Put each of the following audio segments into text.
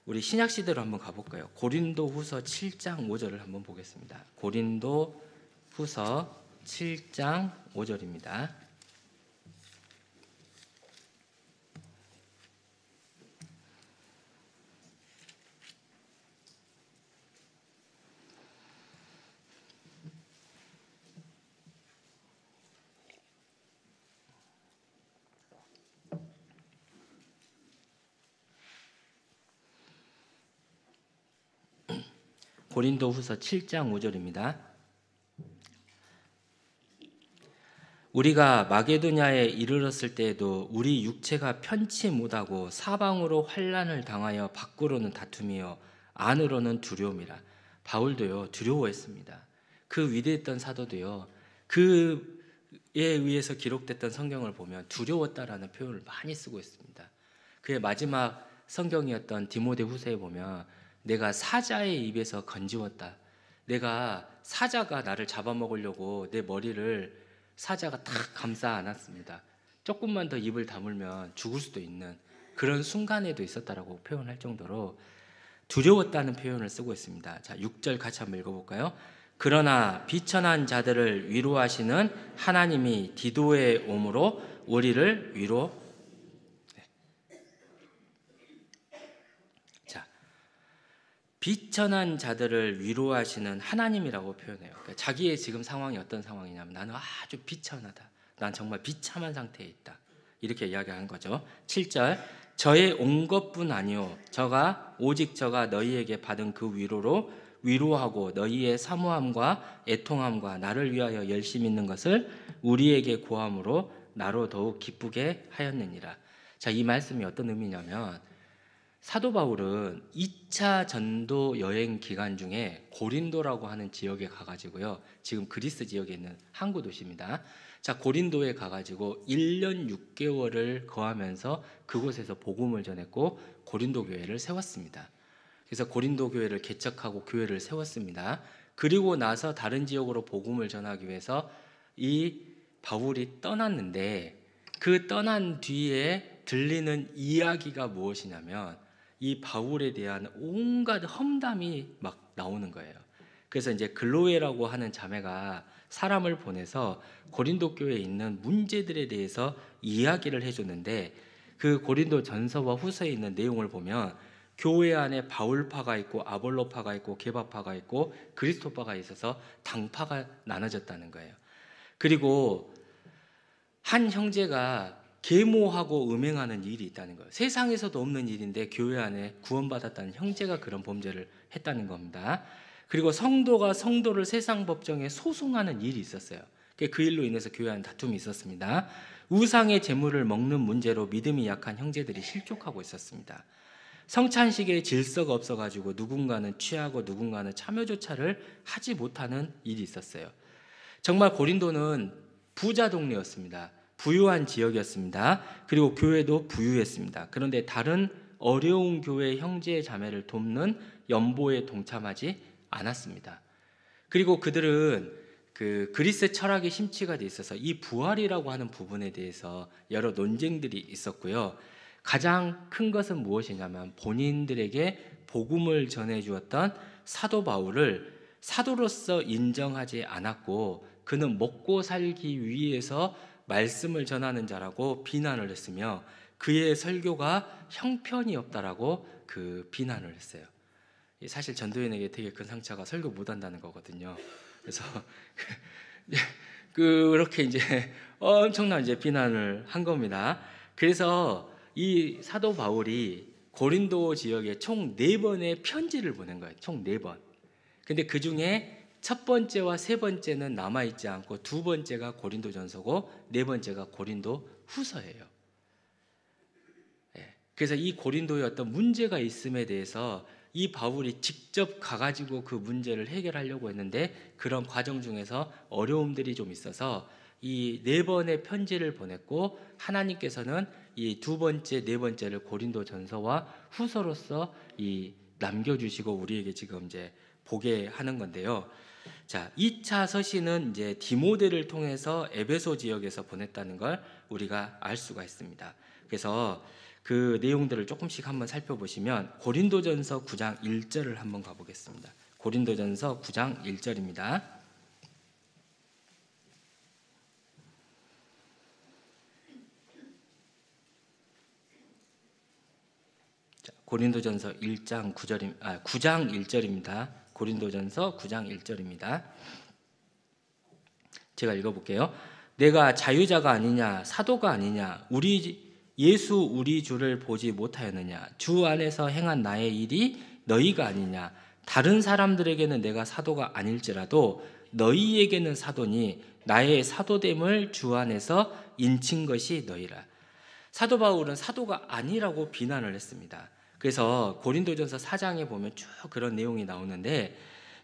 우리 신약 시대로 한번 가볼까요? 고린도후서 7장 5절을 한번 보겠습니다. 고린도후서 7장 5절입니다. 고린도후서 7장 5절입니다. 우리가 마게도냐에 이르렀을 때에도 우리 육체가 편치 못하고 사방으로 환난을 당하여 밖으로는 다툼이요 안으로는 두려움이라. 바울도요 두려워했습니다. 그 위대했던 사도도요 그에 의해서 기록됐던 성경을 보면 두려웠다라는 표현을 많이 쓰고 있습니다. 그의 마지막 성경이었던 디모데후서에 보면 내가 사자의 입에서 건지웠다. 내가 사자가 나를 잡아먹으려고 내 머리를 사자가 탁 감싸 안았습니다. 조금만 더 입을 다물면 죽을 수도 있는 그런 순간에도 있었다라고 표현할 정도로 두려웠다는 표현을 쓰고 있습니다. 자, 6절 같이 한번 읽어볼까요? 그러나 비천한 자들을 위로하시는 하나님이 디도의 오므로 우리를 위로 비천한 자들을 위로하시는 하나님이라고 표현해요. 그러니까 자기의 지금 상황이 어떤 상황이냐면 나는 아주 비천하다. 난 정말 비참한 상태에 있다. 이렇게 이야기하는 거죠. 7절 저의 온 것뿐 아니요 오직 저가 너희에게 받은 그 위로로 위로하고 너희의 사모함과 애통함과 나를 위하여 열심히 있는 것을 우리에게 고함으로 나로 더욱 기쁘게 하였느니라. 자, 이 말씀이 어떤 의미냐면 사도 바울은 2차 전도 여행 기간 중에 고린도라고 하는 지역에 가가지고요. 지금 그리스 지역에 있는 항구 도시입니다. 자, 고린도에 가가지고 1년 6개월을 거하면서 그곳에서 복음을 전했고 고린도 교회를 세웠습니다. 그래서 고린도 교회를 개척하고 교회를 세웠습니다. 그리고 나서 다른 지역으로 복음을 전하기 위해서 이 바울이 떠났는데 그 떠난 뒤에 들리는 이야기가 무엇이냐면 이 바울에 대한 온갖 험담이 막 나오는 거예요. 그래서 이제 글로에라고 하는 자매가 사람을 보내서 고린도 교회에 있는 문제들에 대해서 이야기를 해줬는데 그 고린도 전서와 후서에 있는 내용을 보면 교회 안에 바울파가 있고 아볼로파가 있고 게바파가 있고 그리스도파가 있어서 당파가 나눠졌다는 거예요. 그리고 한 형제가 계모하고 음행하는 일이 있다는 거예요. 세상에서도 없는 일인데 교회 안에 구원받았다는 형제가 그런 범죄를 했다는 겁니다. 그리고 성도가 성도를 세상 법정에 소송하는 일이 있었어요. 그 일로 인해서 교회 안에 다툼이 있었습니다. 우상의 제물을 먹는 문제로 믿음이 약한 형제들이 실족하고 있었습니다. 성찬식에 질서가 없어가지고 누군가는 취하고 누군가는 참여조차를 하지 못하는 일이 있었어요. 정말 고린도는 부자 동네였습니다. 부유한 지역이었습니다. 그리고 교회도 부유했습니다. 그런데 다른 어려운 교회 형제 자매를 돕는 연보에 동참하지 않았습니다. 그리고 그들은 그리스 철학의 심취가 돼 있어서 이 부활이라고 하는 부분에 대해서 여러 논쟁들이 있었고요. 가장 큰 것은 무엇이냐면 본인들에게 복음을 전해주었던 사도 바울을 사도로서 인정하지 않았고 그는 먹고 살기 위해서 말씀을 전하는 자라고 비난을 했으며 그의 설교가 형편이 없다라고 비난을 했어요. 사실 전도인에게 되게 큰 상처가 설교 못한다는 거거든요. 그래서 그렇게 이제 엄청난 이제 비난을 한 겁니다. 그래서 이 사도 바울이 고린도 지역에 총 4번의 편지를 보낸 거예요. 총 4번. 근데 그 중에 첫 번째와 세 번째는 남아있지 않고 두 번째가 고린도전서고 네 번째가 고린도후서예요. 그래서 이 고린도에 어떤 문제가 있음에 대해서 이 바울이 직접 가가지고 그 문제를 해결하려고 했는데 그런 과정 중에서 어려움들이 좀 있어서 이 4번의 편지를 보냈고 하나님께서는 이 두 번째, 네 번째를 고린도전서와 후서로서 이 남겨주시고 우리에게 지금 이제 보게 하는 건데요. 자, 2차 서신은 이제 디모데를 통해서 에베소 지역에서 보냈다는 걸 우리가 알 수가 있습니다. 그래서 그 내용들을 조금씩 한번 살펴보시면 고린도전서 9장 1절을 한번 가보겠습니다. 고린도전서 9장 1절입니다. 고린도전서 9장 1절입니다. 고린도전서 9장 1절입니다. 제가 읽어볼게요. 내가 자유자가 아니냐 사도가 아니냐 예수 우리 주를 보지 못하였느냐 주 안에서 행한 나의 일이 너희가 아니냐 다른 사람들에게는 내가 사도가 아닐지라도 너희에게는 사도니 나의 사도됨을 주 안에서 인친 것이 너희라. 사도 바울은 사도가 아니라고 비난을 했습니다. 그래서 고린도전서 4장에 보면 쭉 그런 내용이 나오는데,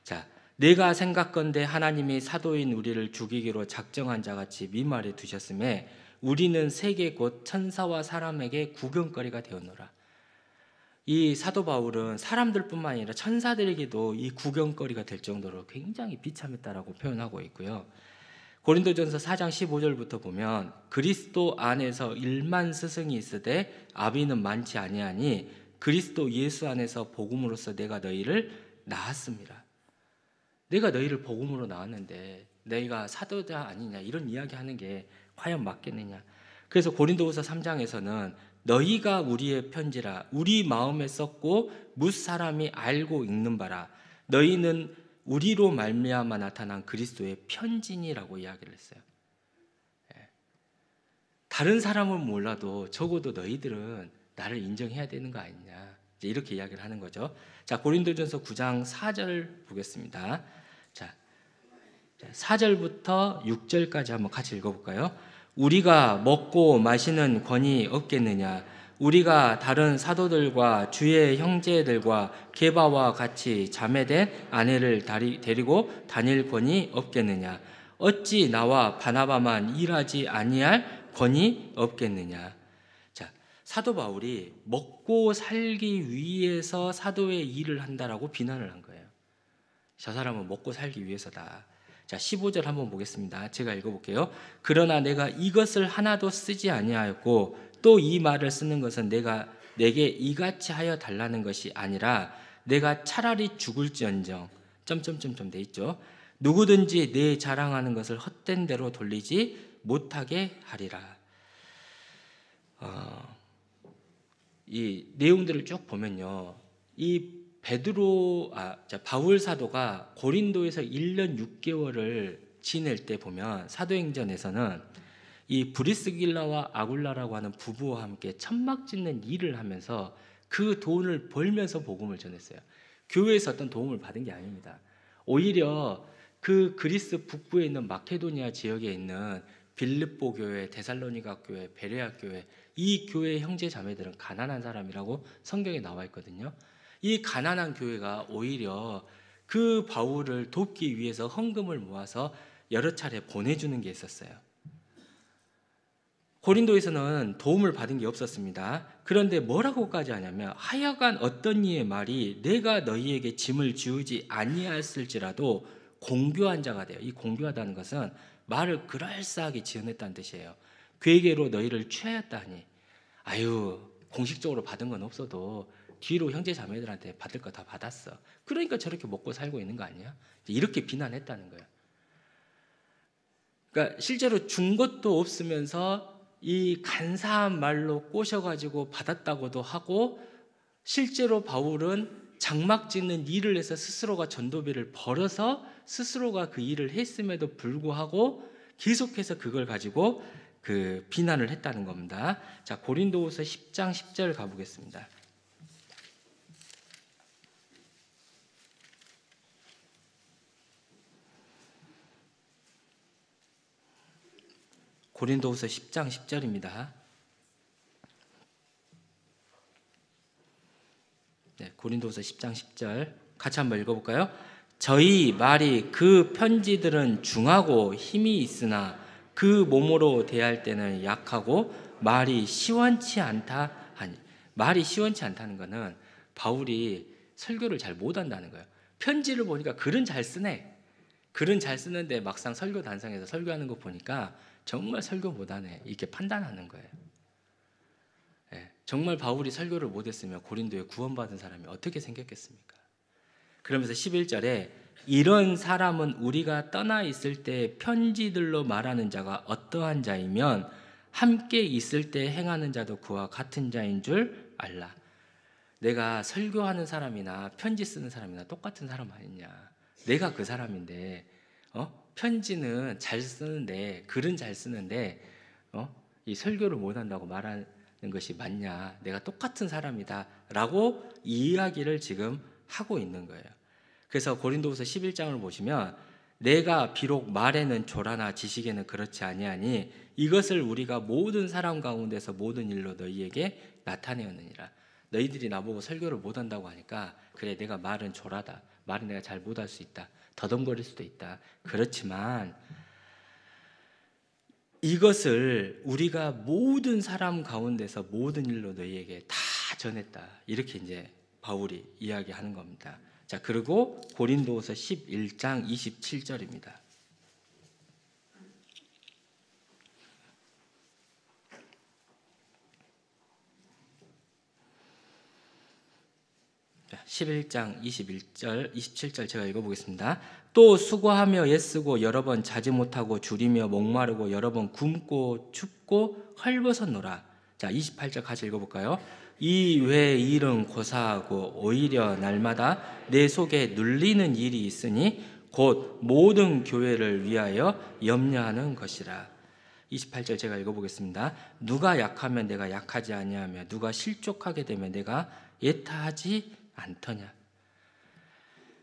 자, 내가 생각건대 하나님이 사도인 우리를 죽이기로 작정한 자같이 미말에 두셨음에 우리는 세계 곧 천사와 사람에게 구경거리가 되었노라. 이 사도 바울은 사람들뿐만 아니라 천사들에게도 이 구경거리가 될 정도로 굉장히 비참했다라고 표현하고 있고요. 고린도전서 4장 15절부터 보면 그리스도 안에서 1만 스승이 있으되 아비는 많지 아니하니 그리스도 예수 안에서 복음으로써 내가 너희를 낳았습니다. 내가 너희를 복음으로 낳았는데 너희가 사도자 아니냐 이런 이야기하는 게 과연 맞겠느냐. 그래서 고린도후서 3장에서는 너희가 우리의 편지라 우리 마음에 썼고 무사람이 알고 읽는 바라 너희는 우리로 말미암아 나타난 그리스도의 편지니라고 이야기를 했어요. 다른 사람은 몰라도 적어도 너희들은 나를 인정해야 되는 거 아니냐 이렇게 이야기를 하는 거죠. 자, 고린도전서 9장 4절 보겠습니다. 자, 4절부터 6절까지 한번 같이 읽어볼까요? 우리가 먹고 마시는 권이 없겠느냐 우리가 다른 사도들과 주의 형제들과 게바와 같이 자매된 아내를 데리고 다닐 권이 없겠느냐 어찌 나와 바나바만 일하지 아니할 권이 없겠느냐. 자, 사도 바울이 먹고 살기 위해서 사도의 일을 한다라고 비난을 한 거예요. 저 사람은 먹고 살기 위해서다. 자, 15절 한번 보겠습니다. 제가 읽어볼게요. 그러나 내가 이것을 하나도 쓰지 아니하였고 또 이 말을 쓰는 것은 내게 이같이 하여 달라는 것이 아니라 내가 차라리 죽을지언정 점점점점 돼 있죠. 누구든지 내 자랑하는 것을 헛된 대로 돌리지 못하게 하리라. 이 내용들을 쭉 보면요, 이 바울 사도가 고린도에서 1년 6개월을 지낼 때 보면 사도행전에서는 이 브리스길라와 아굴라라고 하는 부부와 함께 천막 짓는 일을 하면서 그 돈을 벌면서 복음을 전했어요. 교회에서 어떤 도움을 받은 게 아닙니다. 오히려 그 그리스 북부에 있는 마케도니아 지역에 있는 빌립보 교회, 데살로니가 교회, 베레아 교회, 이 교회의 형제 자매들은 가난한 사람이라고 성경에 나와 있거든요. 이 가난한 교회가 오히려 그 바울을 돕기 위해서 헌금을 모아서 여러 차례 보내주는 게 있었어요. 고린도에서는 도움을 받은 게 없었습니다. 그런데 뭐라고까지 하냐면 하여간 어떤 이의 말이 내가 너희에게 짐을 지우지 아니하였을지라도 공교한 자가 돼요. 이 공교하다는 것은 말을 그럴싸하게 지어냈다는 뜻이에요. 괴계로 너희를 취하였다니. 아유, 공식적으로 받은 건 없어도 뒤로 형제 자매들한테 받을 거 다 받았어. 그러니까 저렇게 먹고 살고 있는 거 아니야? 이렇게 비난했다는 거예요. 그러니까 실제로 준 것도 없으면서 이 간사한 말로 꼬셔가지고 받았다고도 하고, 실제로 바울은 장막 짓는 일을 해서 스스로가 전도비를 벌어서 스스로가 그 일을 했음에도 불구하고 계속해서 그걸 가지고 그 비난을 했다는 겁니다. 자, 고린도후서 10장 10절 가보겠습니다. 고린도후서 10장 10절입니다. 네, 고린도후서 10장 10절 같이 한번 읽어볼까요? 저희 말이 그 편지들은 중하고 힘이 있으나 그 몸으로 대할 때는 약하고 말이 시원치 않다 하니. 말이 시원치 않다는 것은 바울이 설교를 잘 못한다는 거예요. 편지를 보니까 글은 잘 쓰네. 글은 잘 쓰는데 막상 설교 단상에서 설교하는 거 보니까 정말 설교 못하네, 이렇게 판단하는 거예요. 네, 정말 바울이 설교를 못했으면 고린도에 구원받은 사람이 어떻게 생겼겠습니까? 그러면서 11절에 이런 사람은 우리가 떠나 있을 때 편지들로 말하는 자가 어떠한 자이면 함께 있을 때 행하는 자도 그와 같은 자인 줄 알라. 내가 설교하는 사람이나 편지 쓰는 사람이나 똑같은 사람 아니냐. 내가 그 사람인데 편지는 잘 쓰는데 글은 잘 쓰는데 이 설교를 못한다고 말하는 것이 맞냐. 내가 똑같은 사람이다 라고 이야기를 지금 하고 있는 거예요. 그래서 고린도후서 11장을 보시면 내가 비록 말에는 조라나 지식에는 그렇지 아니하니 이것을 우리가 모든 사람 가운데서 모든 일로 너희에게 나타내었느니라. 너희들이 나보고 설교를 못한다고 하니까 그래 내가 말은 조라다. 말은 내가 잘 못할 수 있다. 더듬거릴 수도 있다. 그렇지만 이것을 우리가 모든 사람 가운데서 모든 일로 너희에게 다 전했다. 이렇게 이제 바울이 이야기하는 겁니다. 자, 그리고 고린도후서 11장 27절입니다. 자, 11장 21절, 27절 제가 읽어보겠습니다. 또 수고하며 애쓰고 여러 번 자지 못하고 줄이며 목마르고 여러 번 굶고 춥고 헐벗었노라. 자, 28절 같이 읽어볼까요? 이 외 일은 고사하고 오히려 날마다 내 속에 눌리는 일이 있으니 곧 모든 교회를 위하여 염려하는 것이라. 28절 제가 읽어보겠습니다. 누가 약하면 내가 약하지 아니하며 누가 실족하게 되면 내가 예타하지 않더냐.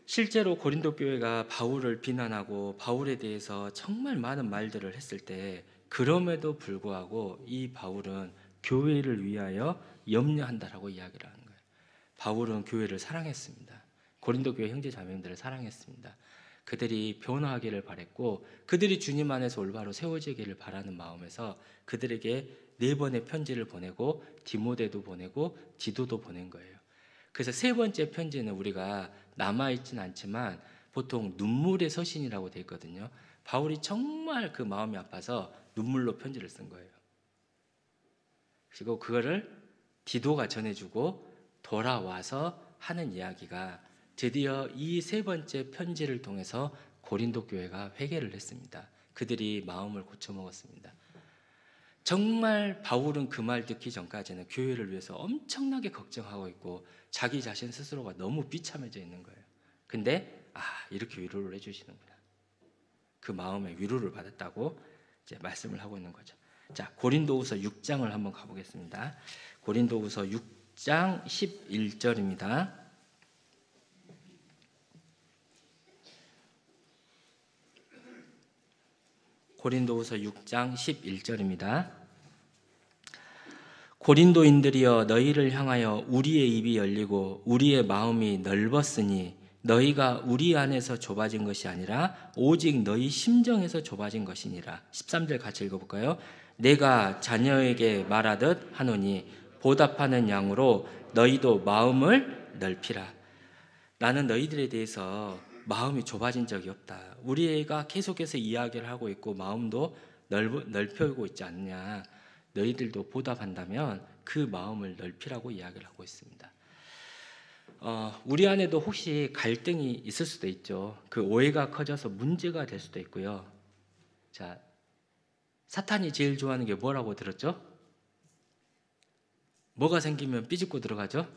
실제로 고린도 교회가 바울을 비난하고 바울에 대해서 정말 많은 말들을 했을 때 그럼에도 불구하고 이 바울은 교회를 위하여 염려한다라고 이야기를 하는 거예요. 바울은 교회를 사랑했습니다. 고린도 교회 형제 자매들을 사랑했습니다. 그들이 변화하기를 바랬고 그들이 주님 안에서 올바로 세워지기를 바라는 마음에서 그들에게 4번의 편지를 보내고 디모데도 보내고 디도도 보낸 거예요. 그래서 3번째 편지는 우리가 남아있진 않지만 보통 눈물의 서신이라고 되어 있거든요. 바울이 정말 그 마음이 아파서 눈물로 편지를 쓴 거예요. 그리고 그거를 디도가 전해주고 돌아와서 하는 이야기가 드디어 이 3번째 편지를 통해서 고린도 교회가 회개를 했습니다. 그들이 마음을 고쳐먹었습니다. 정말 바울은 그 말 듣기 전까지는 교회를 위해서 엄청나게 걱정하고 있고 자기 자신 스스로가 너무 비참해져 있는 거예요. 근데 이렇게 위로를 해주시는구나. 그 마음에 위로를 받았다고 이제 말씀을 하고 있는 거죠. 자, 고린도후서 6장을 한번 가보겠습니다. 고린도후서 6장 11절입니다. 고린도후서 6장 11절입니다. 고린도인들이여 너희를 향하여 우리의 입이 열리고 우리의 마음이 넓었으니 너희가 우리 안에서 좁아진 것이 아니라 오직 너희 심정에서 좁아진 것이니라. 13절 같이 읽어볼까요? 내가 자녀에게 말하듯 하노니 보답하는 양으로 너희도 마음을 넓히라. 나는 너희들에 대해서 마음이 좁아진 적이 없다. 우리 애가 계속해서 이야기를 하고 있고 마음도 넓혀오고 있지 않냐. 너희들도 보답한다면 그 마음을 넓히라고 이야기를 하고 있습니다. 우리 안에도 혹시 갈등이 있을 수도 있죠. 그 오해가 커져서 문제가 될 수도 있고요. 자, 사탄이 제일 좋아하는 게 뭐라고 들었죠? 뭐가 생기면 삐집고 들어가죠?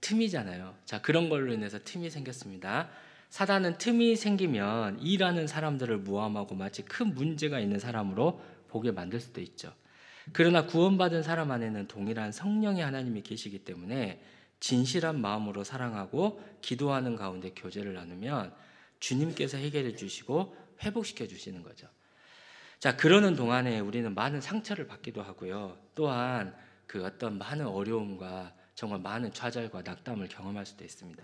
틈이잖아요. 자, 그런 걸로 인해서 틈이 생겼습니다. 사단은 틈이 생기면 일하는 사람들을 모함하고 마치 큰 문제가 있는 사람으로 보게 만들 수도 있죠. 그러나 구원받은 사람 안에는 동일한 성령의 하나님이 계시기 때문에 진실한 마음으로 사랑하고 기도하는 가운데 교제를 나누면 주님께서 해결해 주시고 회복시켜 주시는 거죠. 자, 그러는 동안에 우리는 많은 상처를 받기도 하고요. 또한 그 어떤 많은 어려움과 정말 많은 좌절과 낙담을 경험할 수도 있습니다.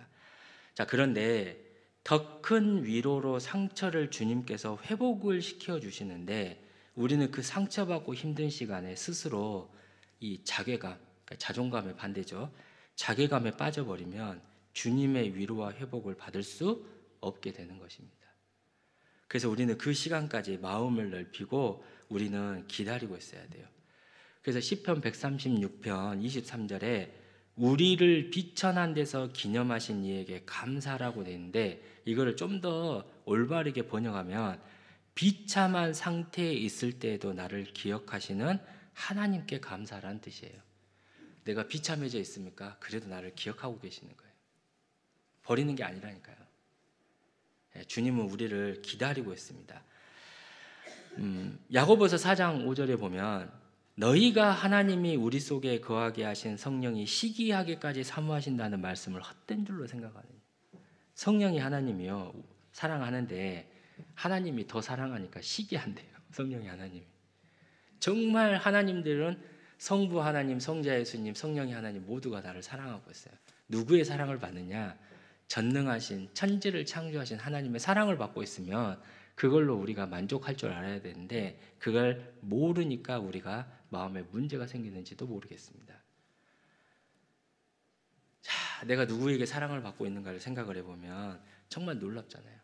자, 그런데 더 큰 위로로 상처를 주님께서 회복을 시켜 주시는데 우리는 그 상처받고 힘든 시간에 스스로 이 자괴감, 그러니까 자존감의 반대죠. 자괴감에 빠져버리면 주님의 위로와 회복을 받을 수 없게 되는 것입니다. 그래서 우리는 그 시간까지 마음을 넓히고 우리는 기다리고 있어야 돼요. 그래서 시편 136편 23절에 우리를 비천한 데서 기념하신 이에게 감사라고 되어 있는데, 이거를 좀 더 올바르게 번역하면 비참한 상태에 있을 때에도 나를 기억하시는 하나님께 감사라는 뜻이에요. 내가 비참해져 있습니까? 그래도 나를 기억하고 계시는 거예요. 버리는 게 아니라니까요. 주님은 우리를 기다리고 있습니다. 야고보서 4장 5절에 보면 너희가 하나님이 우리 속에 거하게 하신 성령이 시기하게까지 사모하신다는 말씀을 헛된 줄로 생각하는, 성령이 하나님이요 사랑하는데 하나님이 더 사랑하니까 시기한대요. 성령이 하나님이. 정말 하나님들은 성부 하나님, 성자 예수님, 성령이 하나님 모두가 나를 사랑하고 있어요. 누구의 사랑을 받느냐? 전능하신 천지를 창조하신 하나님의 사랑을 받고 있으면 그걸로 우리가 만족할 줄 알아야 되는데, 그걸 모르니까 우리가 마음에 문제가 생기는지도 모르겠습니다. 자, 내가 누구에게 사랑을 받고 있는가를 생각을 해보면 정말 놀랍잖아요.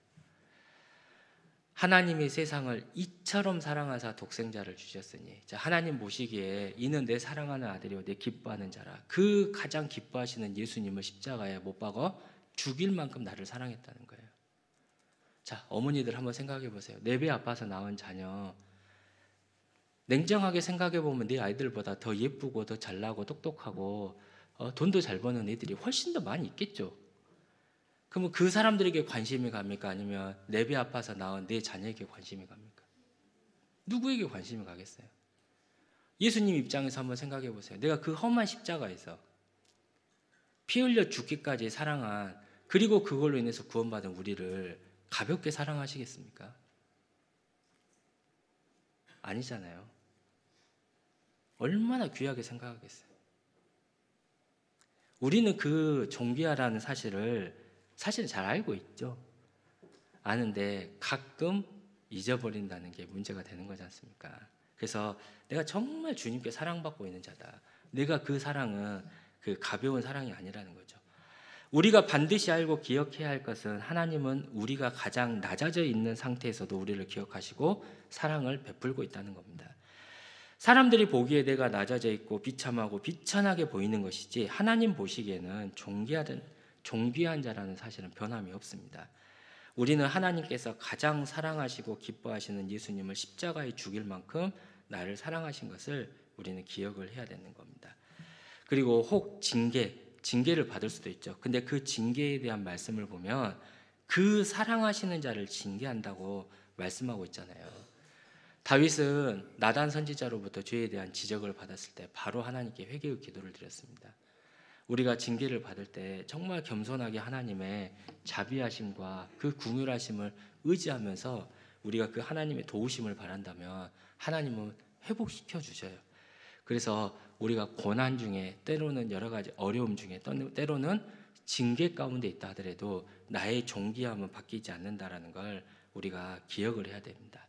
하나님이 세상을 이처럼 사랑하사 독생자를 주셨으니, 자, 하나님 보시기에 이는 내 사랑하는 아들이요 내 기뻐하는 자라. 그 가장 기뻐하시는 예수님을 십자가에 못 박아 죽일 만큼 나를 사랑했다는 거예요. 자, 어머니들 한번 생각해 보세요. 내 배 아파서 낳은 자녀, 냉정하게 생각해 보면 내 아이들보다 더 예쁘고 더 잘나고 똑똑하고 돈도 잘 버는 애들이 훨씬 더 많이 있겠죠. 그러면 그 사람들에게 관심이 갑니까? 아니면 내 배 아파서 낳은 내 자녀에게 관심이 갑니까? 누구에게 관심이 가겠어요? 예수님 입장에서 한번 생각해 보세요. 내가 그 험한 십자가에서 피 흘려 죽기까지 사랑한, 그리고 그걸로 인해서 구원받은 우리를 가볍게 사랑하시겠습니까? 아니잖아요. 얼마나 귀하게 생각하겠어요. 우리는 그 존귀하라는 사실을 사실 잘 알고 있죠. 아는데 가끔 잊어버린다는 게 문제가 되는 거지 않습니까? 그래서 내가 정말 주님께 사랑받고 있는 자다. 내가 그 사랑은 그 가벼운 사랑이 아니라는 거죠. 우리가 반드시 알고 기억해야 할 것은 하나님은 우리가 가장 낮아져 있는 상태에서도 우리를 기억하시고 사랑을 베풀고 있다는 겁니다. 사람들이 보기에 내가 낮아져 있고 비참하고 비천하게 보이는 것이지 하나님 보시기에는 존귀한 자라는 사실은 변함이 없습니다. 우리는 하나님께서 가장 사랑하시고 기뻐하시는 예수님을 십자가에 죽일 만큼 나를 사랑하신 것을 우리는 기억을 해야 되는 겁니다. 그리고 혹 징계를 받을 수도 있죠. 근데 그 징계에 대한 말씀을 보면 그 사랑하시는 자를 징계한다고 말씀하고 있잖아요. 다윗은 나단 선지자로부터 죄에 대한 지적을 받았을 때 바로 하나님께 회개의 기도를 드렸습니다. 우리가 징계를 받을 때 정말 겸손하게 하나님의 자비하심과 그 긍휼하심을 의지하면서 우리가 그 하나님의 도우심을 바란다면 하나님은 회복시켜 주셔요. 그래서 우리가 고난 중에, 때로는 여러 가지 어려움 중에, 때로는 징계 가운데 있다 하더라도 나의 존귀함은 바뀌지 않는다라는 걸 우리가 기억을 해야 됩니다.